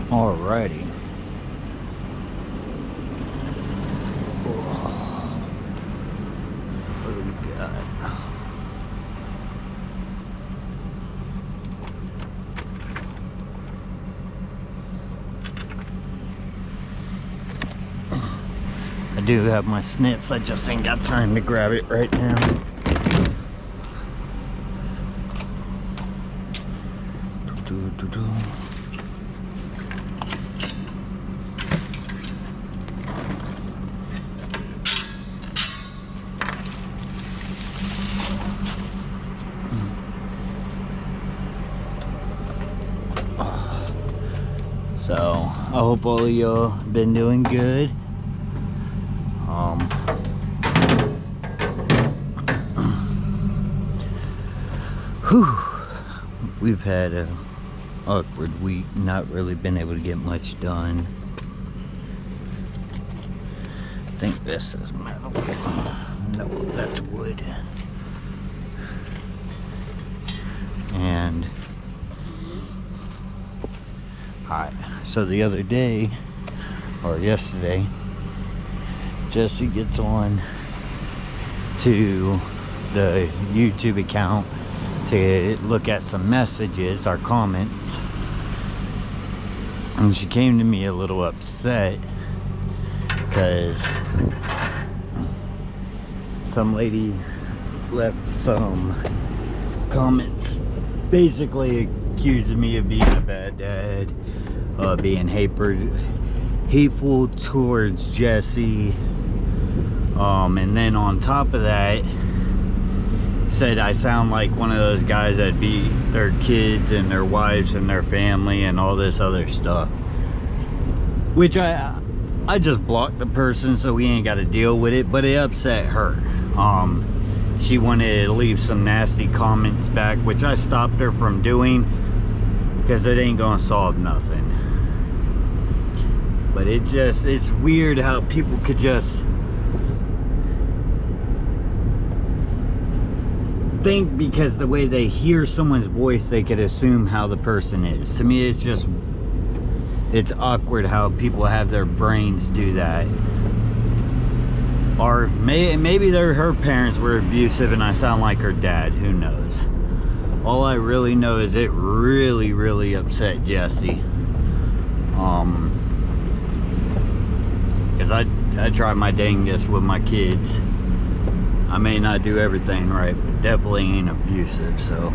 Alrighty. What do we got? I do have my snips, I just ain't got time to grab it right now. So I hope all of y'all been doing good. We've had a awkward week, not really been able to get much done. I think this is metal. No, that's wood. And alright, so the other day, or yesterday, Jesse gets on to the YouTube account to look at some messages, our comments, and she came to me a little upset because some lady left some comments basically accusing me of being a bad dad, being hateful towards Jesse, and then on top of that said I sound like one of those guys that beat their kids and their wives and their family and all this other stuff, which I just blocked the person so we ain't got to deal with it, but it upset her. She wanted to leave some nasty comments back, which I stopped her from doing because it ain't gonna solve nothing. But it's weird how people could just think because the way they hear someone's voice they could assume how the person is. To me, it's awkward how people have their brains do that. Or maybe her parents were abusive and I sound like her dad, who knows. All I really know is it really upset Jesse, because I try my dangest with my kids. I may not do everything right, but definitely ain't abusive, so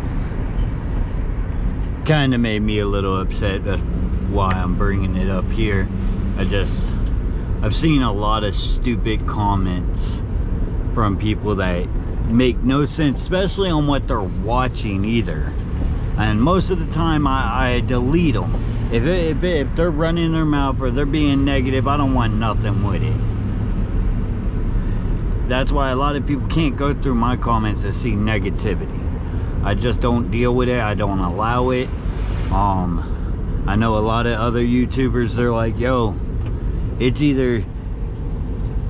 kind of made me a little upset. That's why I'm bringing it up here. I've seen a lot of stupid comments from people that make no sense, especially on what they're watching either. And most of the time I delete them. If they're running their mouth or they're being negative, I don't want nothing with it. That's why a lot of people can't go through my comments and see negativity. I just don't deal with it. I don't allow it. I know a lot of other YouTubers, they're like, yo, it's either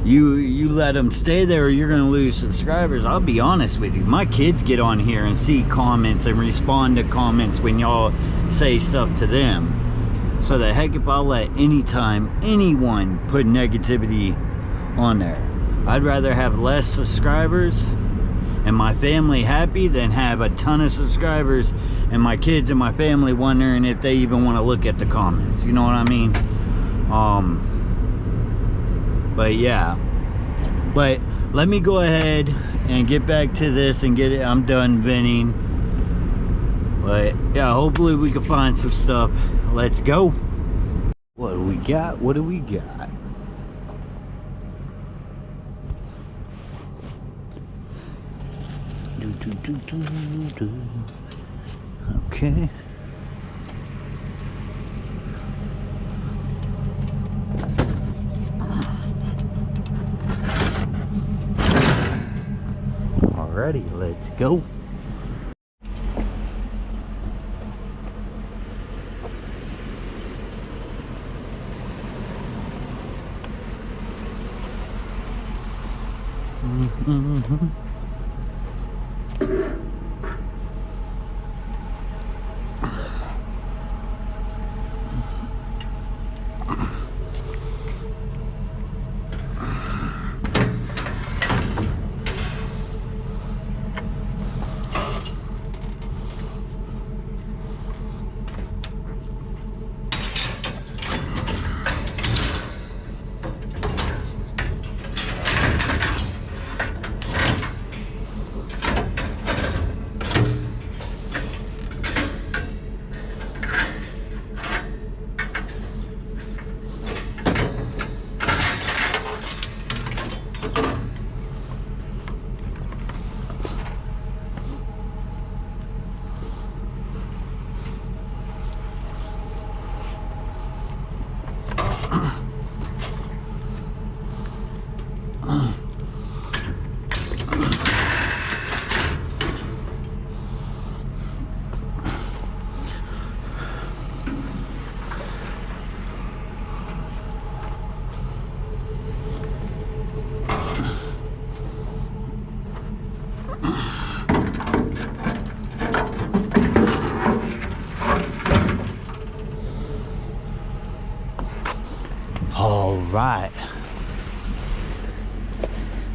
you let them stay there or you're gonna lose subscribers. I'll be honest with you, my kids get on here and see comments and respond to comments when y'all say stuff to them. So the heck if I'll let anytime anyone put negativity on there. I'd rather have less subscribers and my family happy than have a ton of subscribers and my kids and my family wondering if they even want to look at the comments. You know what I mean? But yeah, but let me go ahead and get back to this and get it. I'm done venting, but yeah, hopefully we can find some stuff. Let's go. What do we got? What do we got? Okay. Alrighty, let's go. All right,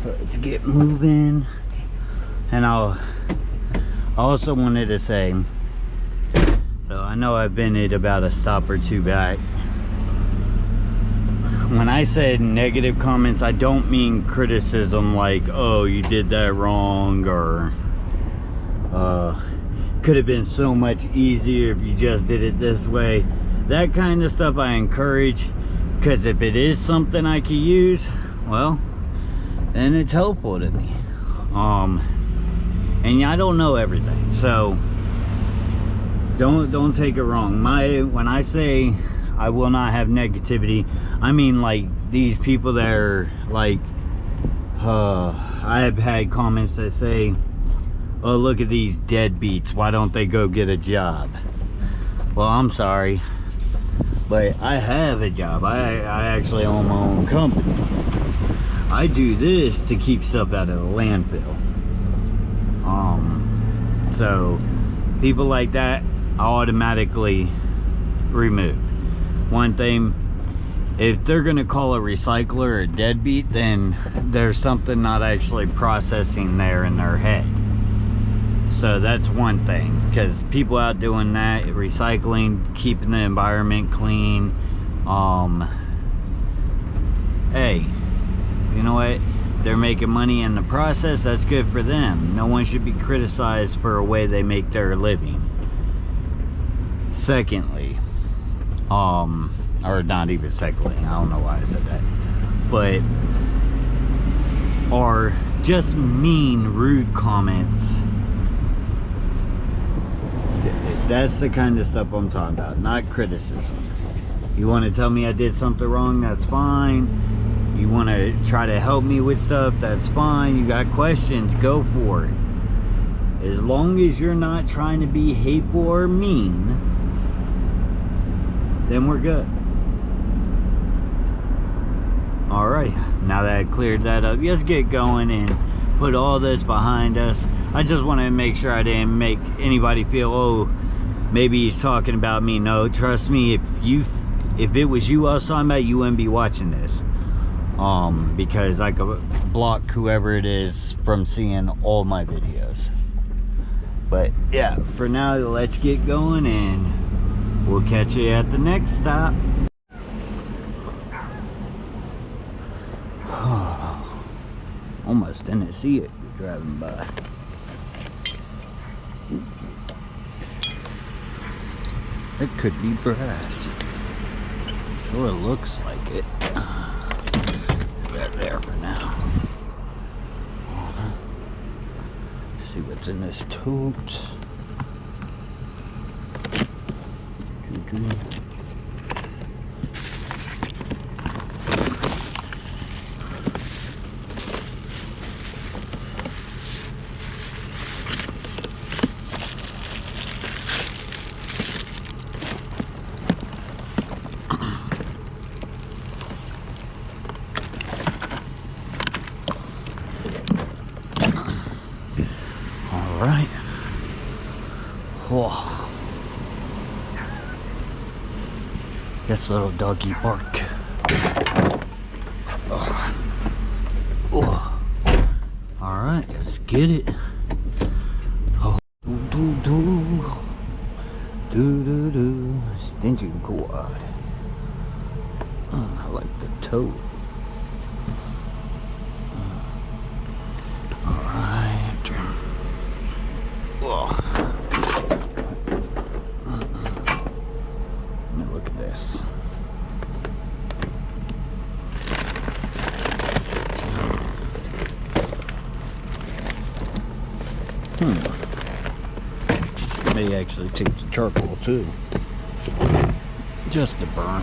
let's get moving. And I also wanted to say, so I know I've been at about a stop or two back. When I said negative comments, I don't mean criticism like, oh, you did that wrong, or could have been so much easier if you just did it this way. That kind of stuff I encourage, because if it is something I could use, well, then it's helpful to me. And I don't know everything, so don't take it wrong. When I say I will not have negativity, I mean like these people that are like, I have had comments that say, oh, look at these deadbeats, why don't they go get a job? Well, I'm sorry, but I have a job. I actually own my own company. I do this to keep stuff out of the landfill. So people like that, I automatically remove. One thing, if they're gonna call a recycler a deadbeat, then there's something not actually processing there in their head. So that's one thing, because people out doing that, recycling, keeping the environment clean, hey, you know what, they're making money in the process, that's good for them. No one should be criticized for a way they make their living. Secondly, or not even secondly, I don't know why I said that, but or just mean, rude comments. That's the kind of stuff I'm talking about, not criticism. You want to tell me I did something wrong, that's fine. You want to try to help me with stuff, that's fine. You got questions, go for it. As long as you're not trying to be hateful or mean, then we're good. Alright, now that I cleared that up, let's get going and put all this behind us. I just want to make sure I didn't make anybody feel, oh, maybe he's talking about me. No, trust me, if it was you I was talking about, you wouldn't be watching this. Because I could block whoever it is from seeing all my videos. But yeah, for now, let's get going and we'll catch you at the next stop. Almost didn't see it driving by. It could be brass. Sure looks like it. That there for now. See what's in this tote. Alright. Whoa. This little doggy bark. Oh. Alright, let's get it. Oh. Do. Stingy quad. I like the toe. Alright. Whoa. Let me look at this. May actually take the charcoal too, just to burn.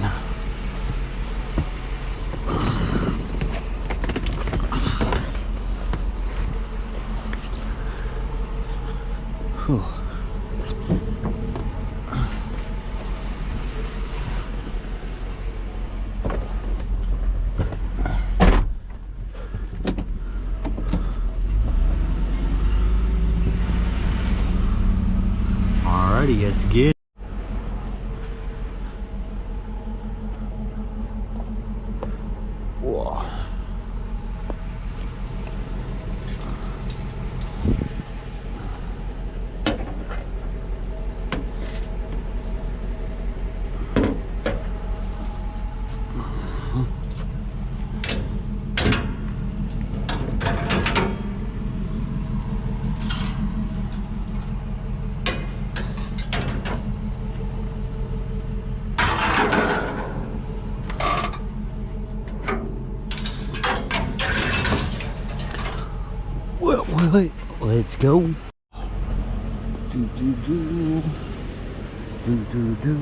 Whew. Alrighty, let's get Alright, let's go. Do do do. Do do do.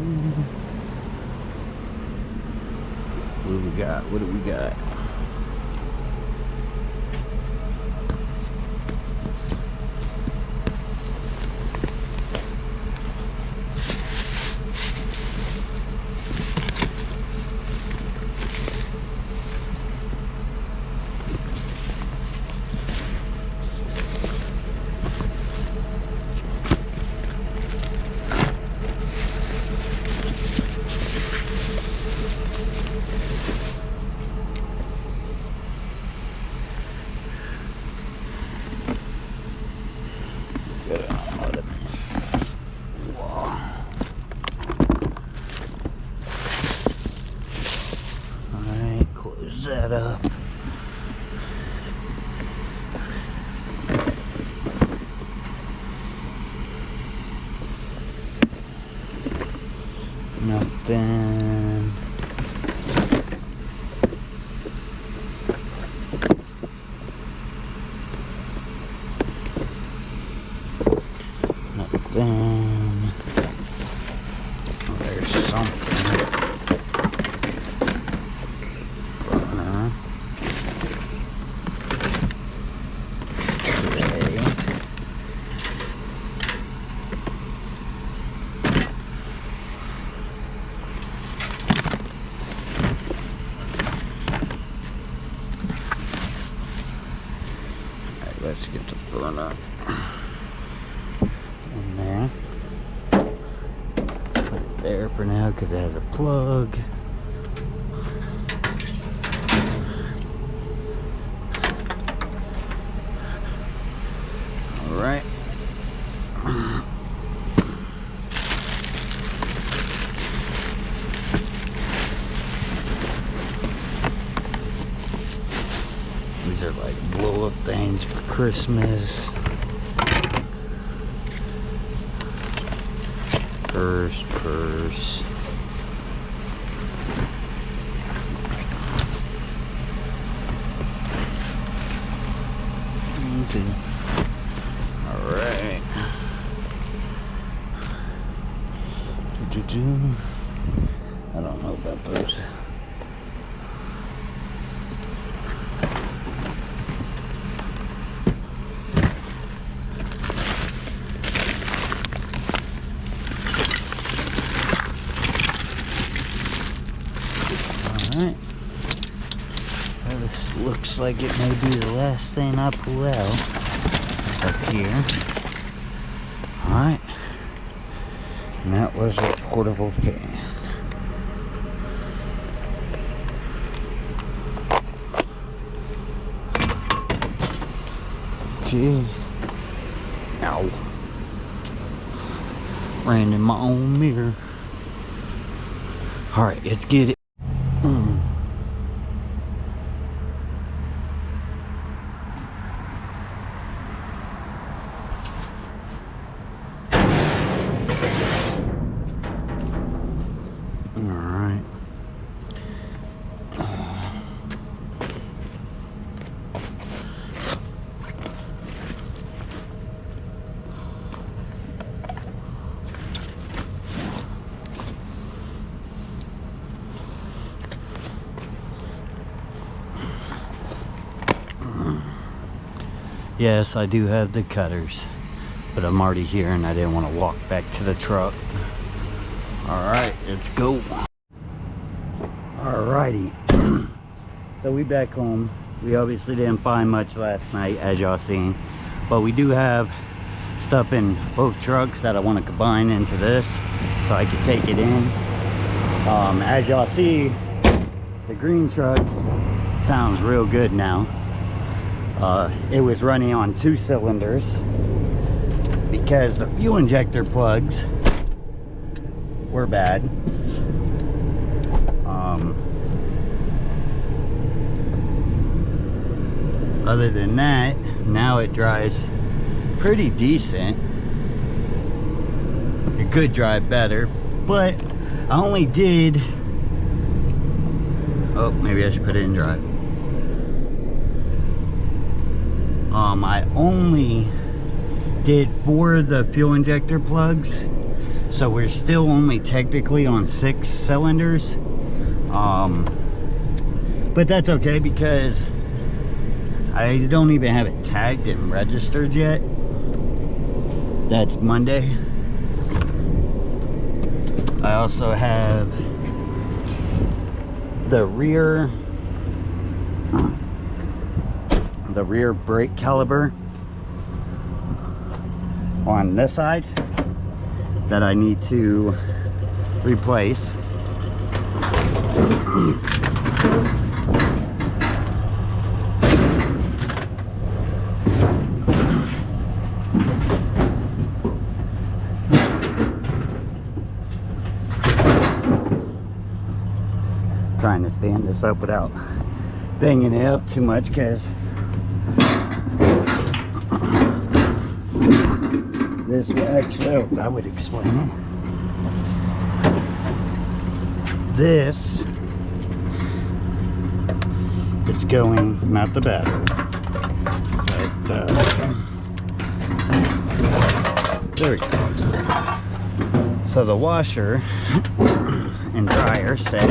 What do we got? What do we got? That up. Nothing. Nothing. Oh, there's something. Let's get the burner in there. Put it there for now because it has a plug. All right. These are like blow-up things for Christmas. Purse. Okay. All right. I don't know about those. Alright, well, this looks like it may be the last thing I pull out up here. Alright, and that was a portable fan. Okay. Ow. Ran in my own mirror. Alright, let's get it. Alright. Yes, I do have the cutters, but I'm already here and I didn't want to walk back to the truck. Alright, let's go. Alrighty. So we back home. We obviously didn't find much last night, as y'all seen, but we do have stuff in both trucks that I want to combine into this so I can take it in. As y'all see, the green truck sounds real good now. It was running on 2 cylinders because the fuel injector plugs were bad. Other than that, now it drives pretty decent. It could drive better, but I only did, oh, maybe I should put it in drive. I only did 4 of the fuel injector plugs, so we're still only technically on 6 cylinders. But that's okay because I don't even have it tagged and registered yet. That's Monday. I also have the rear brake caliper on this side that I need to replace. Trying to stand this up without banging it up too much, because this will actually, I would explain it. This is going, not the battery, but there we go. So the washer and dryer set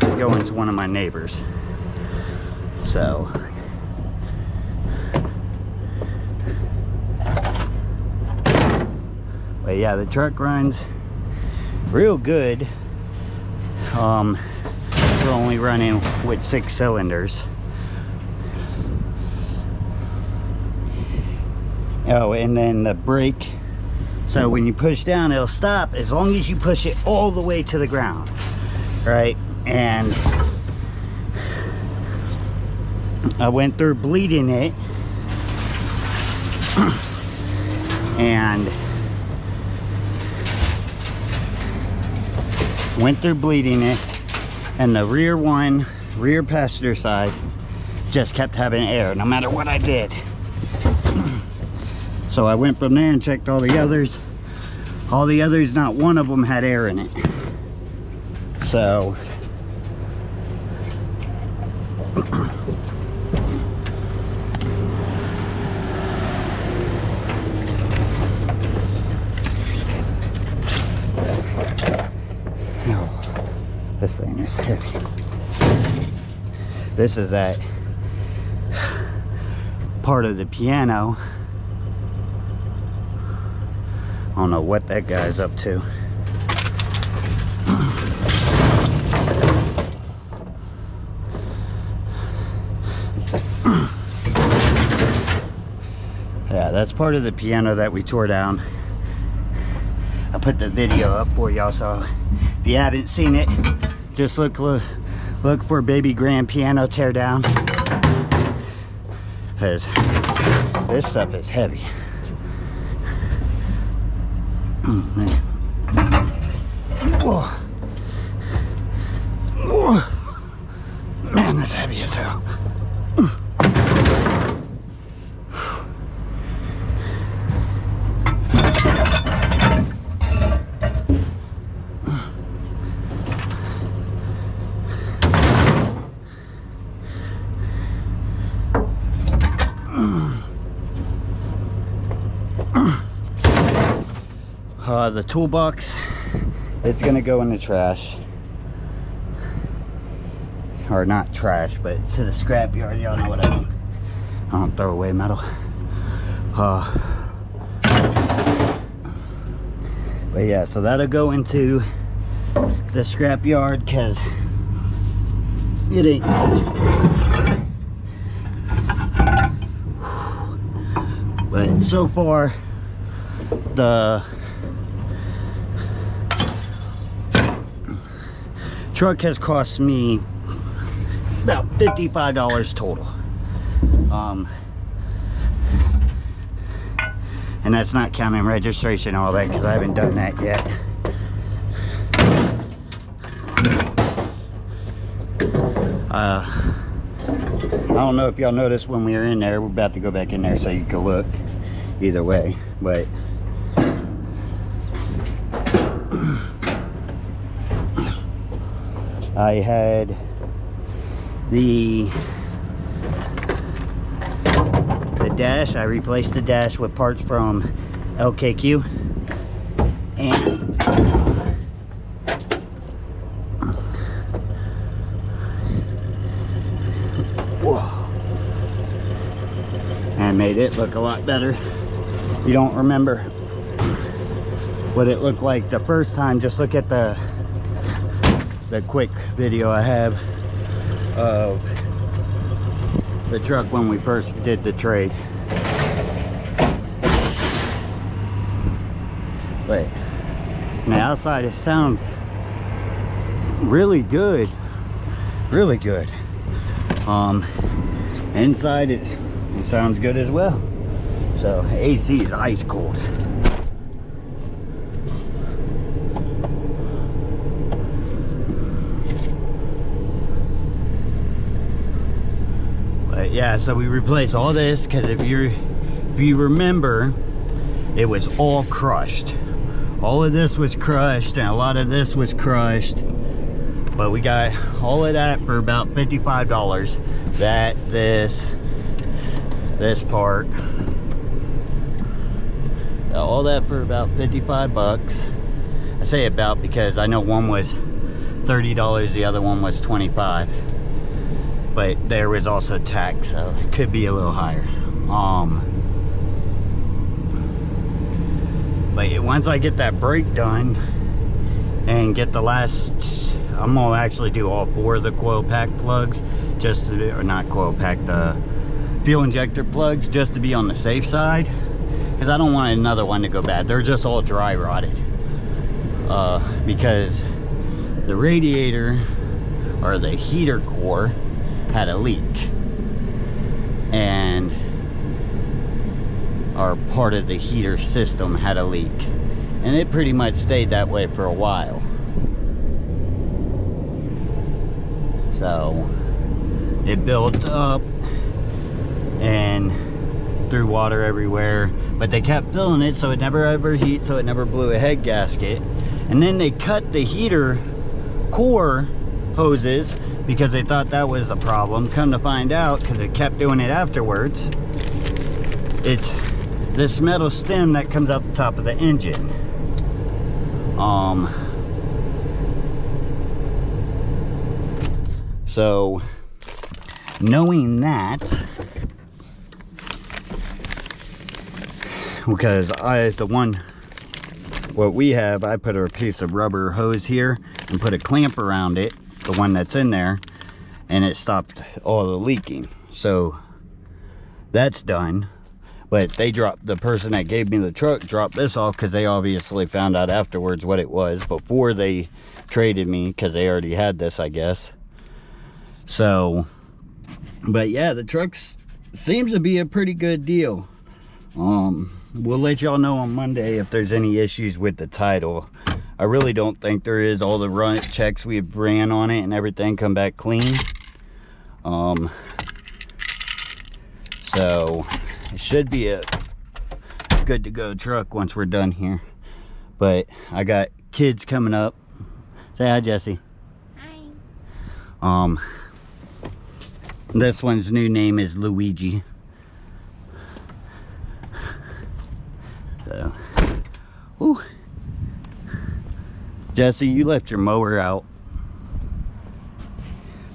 is going to one of my neighbors. So but yeah, the truck runs real good. We're only running with 6 cylinders. Oh, and then the brake, so when you push down, it'll stop as long as you push it all the way to the ground, right? And I went through bleeding it and and the rear passenger side just kept having air no matter what I did. So I went from there and checked all the others. All the others, not one of them had air in it. So this thing is heavy. This is that part of the piano. I don't know what that guy's up to. Yeah, that's part of the piano that we tore down. I put the video up for y'all, so if you haven't seen it, just look for baby grand piano tear down, because this stuff is heavy. Man. Whoa. Whoa. Man, that's heavy as hell. The toolbox, it's gonna go in the trash, or not trash, but to the scrap yard. Y'all know what I mean. I don't throw away metal. But yeah, so that'll go into the scrap yard, because it ain't. But so far, the truck has cost me about $55 total. And that's not counting registration and all that, because I haven't done that yet. I don't know if y'all noticed when we were in there. We're about to go back in there so you can look either way, but I had the dash. I replaced the dash with parts from LKQ. And whoa, and made it look a lot better. If you don't remember what it looked like the first time, just look at the quick video I have of the truck when we first did the trade. But on the outside it sounds really good, really good. Inside it sounds good as well. So AC is ice cold. But yeah, so we replaced all this because if you remember, it was all crushed. All of this was crushed and a lot of this was crushed. But we got all of that for about $55. That, this part. All that for about 55 bucks. I say about because I know one was $30, the other one was 25. But there was also tax, so it could be a little higher. But once I get that brake done and get the last, I'm gonna actually do all 4 of the coil pack plugs, just to, or not coil pack, the fuel injector plugs, just to be on the safe side, because I don't want another one to go bad. They're just all dry rotted, because the radiator or the heater core had a leak, and our part of the heater system had a leak, and it pretty much stayed that way for a while. So it built up and threw water everywhere, but they kept filling it so it never overheat, so it never blew a head gasket. And then they cut the heater core hoses because they thought that was the problem. Come to find out, because it kept doing it afterwards, it's this metal stem that comes out the top of the engine. So knowing that, because what we have, I put a piece of rubber hose here and put a clamp around it, the one that's in there, and it stopped all the leaking. So that's done. But they dropped, the person that gave me the truck dropped this off because they obviously found out afterwards what it was before they traded me, because they already had this, I guess. So, but yeah, the truck seems to be a pretty good deal. We'll let y'all know on Monday if there's any issues with the title. I really don't think there is. All the run checks we ran on it and everything come back clean. So it should be a good to go truck once we're done here. But I got kids coming up. Say hi, Jesse. Hi. This one's new name is Luigi. So, whew. Jesse, you left your mower out.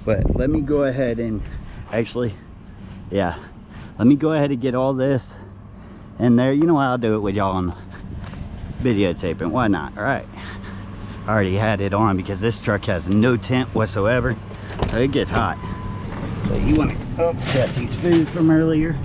But let me go ahead and actually, yeah, let me go ahead and get all this in there. You know what, I'll do it with y'all on videotaping. Why not? All right. I already had it on because this truck has no tent whatsoever. It gets hot. So you want to up Jesse's food from earlier.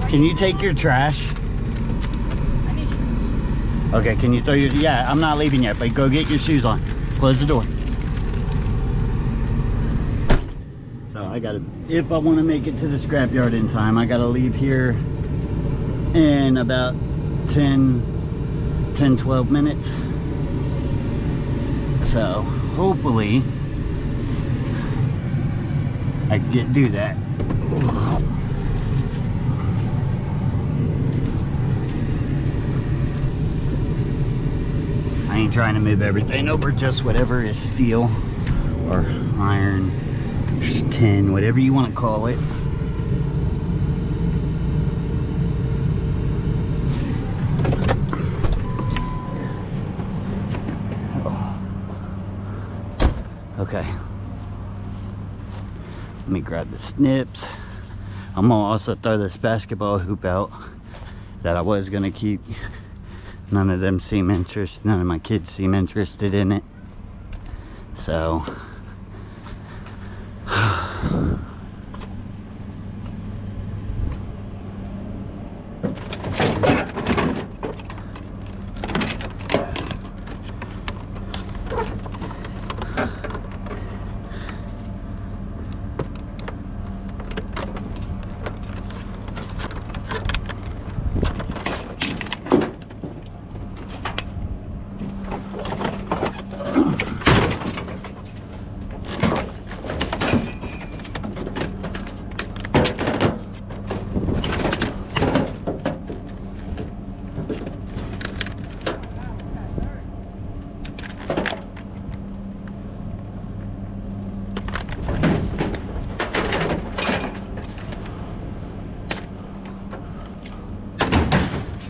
Can you take your trash? I need shoes. Okay, can you throw your, yeah, I'm not leaving yet, but go get your shoes on. Close the door. So I gotta, if I want to make it to the scrapyard in time, I gotta leave here in about 10-12 minutes. So hopefully I can do that. I ain't trying to move everything over, just whatever is steel or iron, tin, whatever you want to call it. Okay, let me grab the snips. I'm gonna also throw this basketball hoop out that I was gonna keep. None of them seem interested, none of my kids seem interested in it. So,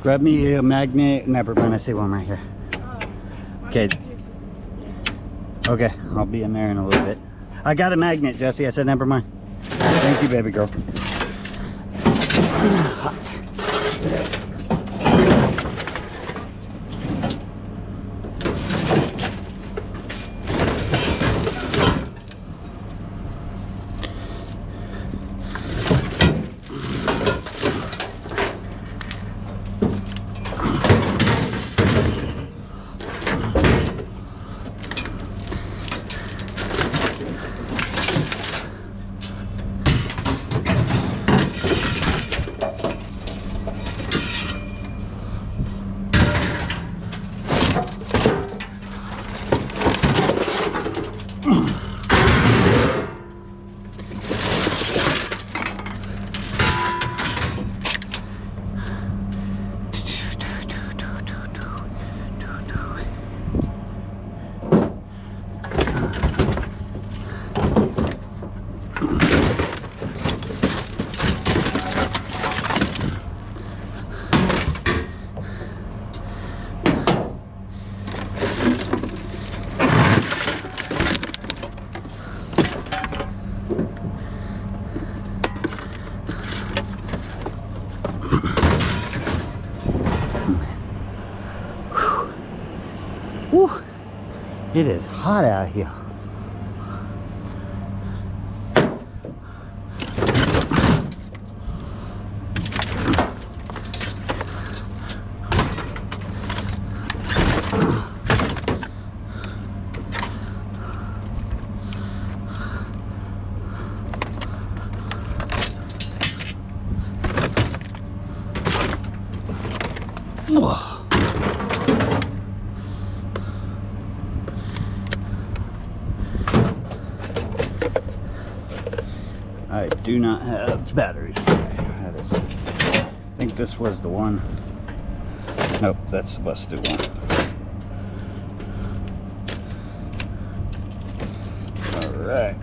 grab me a magnet. Never mind, I see one right here. Okay. Okay, I'll be in there in a little bit. I got a magnet, Jesse. I said never mind. Thank you, baby girl. Hot. Whew. It is hot out here. Whoa. I do not have batteries. I think this was the one. Nope, that's the busted one. All right.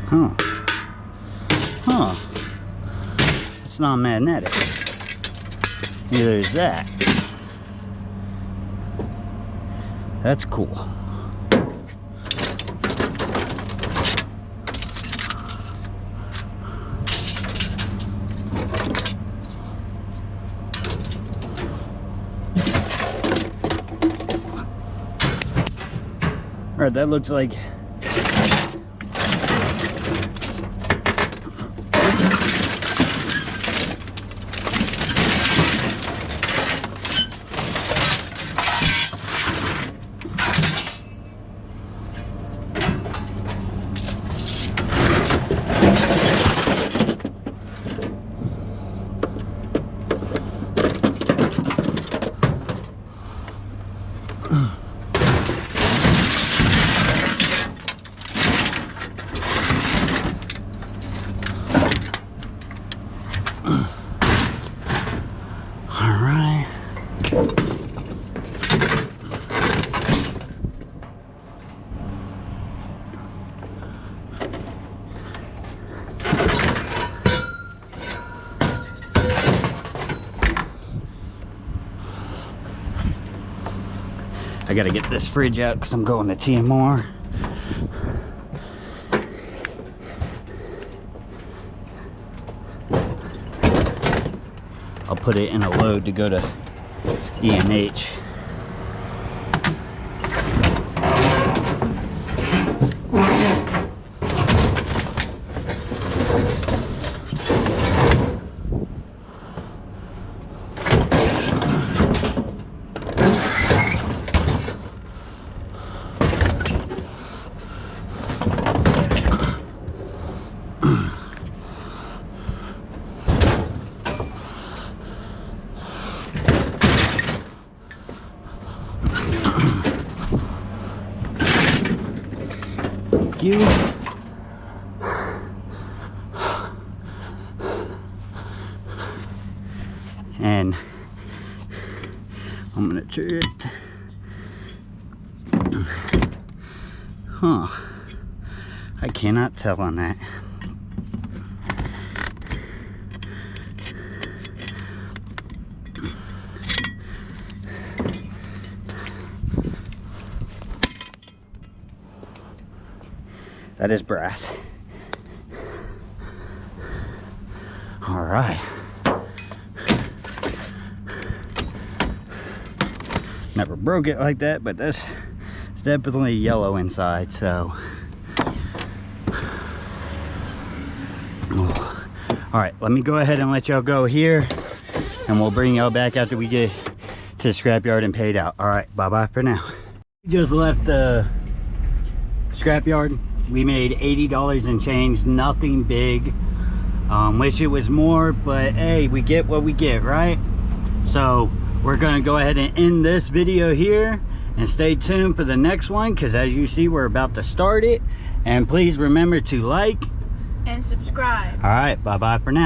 Huh. Huh. It's not magnetic. Neither is that. That's cool. All right, that looks like I gotta get this fridge out because I'm going to TMR. I'll put it in a load to go to E&H. You. And I'm gonna turn it. Huh. I cannot tell on that. That is brass. All right. Never broke it like that, but this is definitely yellow inside, so. Oh. All right, let me go ahead and let y'all go here, and we'll bring y'all back after we get to the scrapyard and paid out. All right, bye-bye for now. We just left the scrapyard. We made $80 and change, nothing big. Wish it was more, but hey, we get what we get, right? So we're gonna go ahead and end this video here and stay tuned for the next one, because as you see, we're about to start it. And please remember to like and subscribe. All right, bye-bye for now.